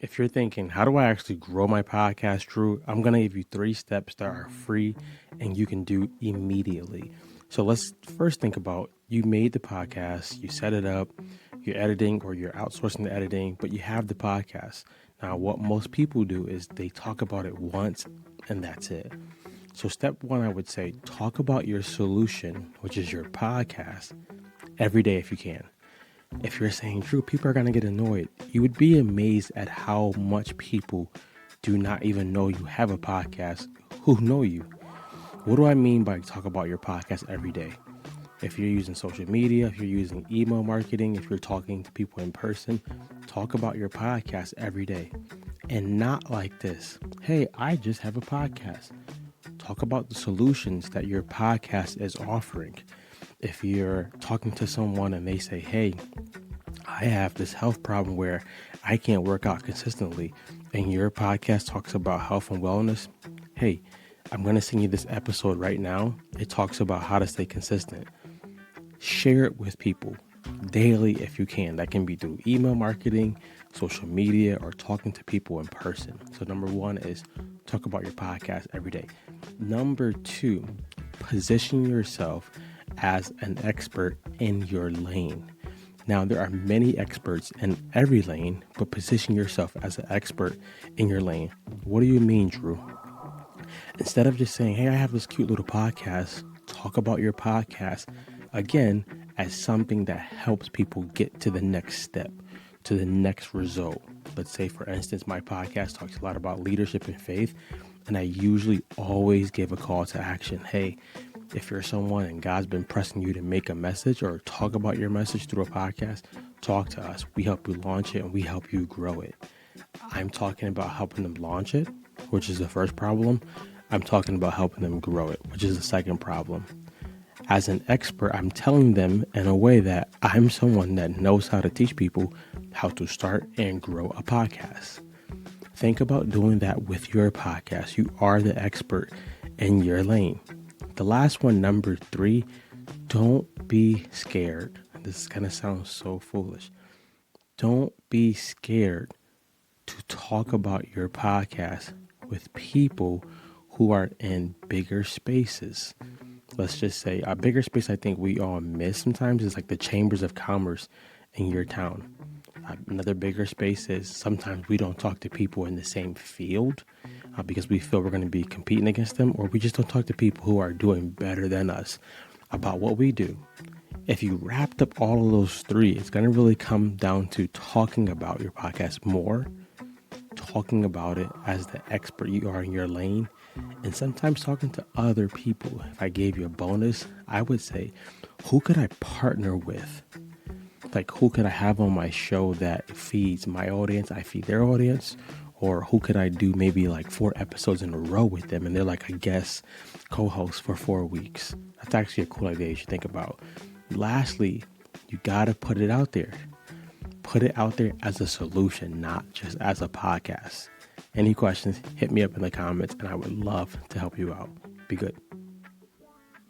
If you're thinking, how do I actually grow my podcast, Drew? I'm going to give you 3 steps that are free and you can do immediately. So let's first think about you made the podcast, you set it up, you're editing or you're outsourcing the editing, but you have the podcast. Now, what most people do is they talk about it once and that's it. So, step one, I would say talk about your solution, which is your podcast, every day if you can. If you're saying, Drew, people are going to get annoyed, you would be amazed at how much people do not even know you have a podcast who know you. What do I mean by talk about your podcast every day? If you're using social media, if you're using email marketing, if you're talking to people in person, talk about your podcast every day. And not like this. Hey, I just have a podcast. Talk about the solutions that your podcast is offering. If you're talking to someone and they say, hey, I have this health problem where I can't work out consistently, and your podcast talks about health and wellness, hey, I'm going to send you this episode right now. It talks about how to stay consistent. Share it with people daily if you can. That can be through email marketing, social media, or talking to people in person. So number one is talk about your podcast every day. Number two, position yourself as an expert in your lane. Now, there are many experts in every lane, but position yourself as an expert in your lane. What do you mean, Drew? Instead of just saying, hey, I have this cute little podcast, talk about your podcast again as something that helps people get to the next step, to the next result. Let's say, for instance, my podcast talks a lot about leadership and faith, and I usually always give a call to action. Hey, if you're someone and God's been pressing you to make a message or talk about your message through a podcast, talk to us. We help you launch it and we help you grow it. I'm talking about helping them launch it, which is the first problem. I'm talking about helping them grow it, which is the second problem. As an expert, I'm telling them in a way that I'm someone that knows how to teach people how to start and grow a podcast. Think about doing that with your podcast. You are the expert in your lane. The last one, number 3, don't be scared. This is going to sound so foolish. Don't be scared to talk about your podcast with people who are in bigger spaces. Let's just say a bigger space I think we all miss sometimes is like the chambers of commerce in your town. Another bigger space is sometimes we don't talk to people in the same field because we feel we're going to be competing against them, or we just don't talk to people who are doing better than us about what we do. If you wrapped up all of those 3, it's going to really come down to talking about your podcast more, talking about it as the expert you are in your lane, and sometimes talking to other people. If I gave you a bonus, I would say, who could I partner with? Like, who could I have on my show that feeds my audience, I feed their audience? Or who could I do maybe like 4 episodes in a row with them and they're like a guest co-host for 4 weeks? That's actually a cool idea you should think about. Lastly, you got to put it out there. Put it out there as a solution, not just as a podcast. Any questions, hit me up in the comments and I would love to help you out. Be good.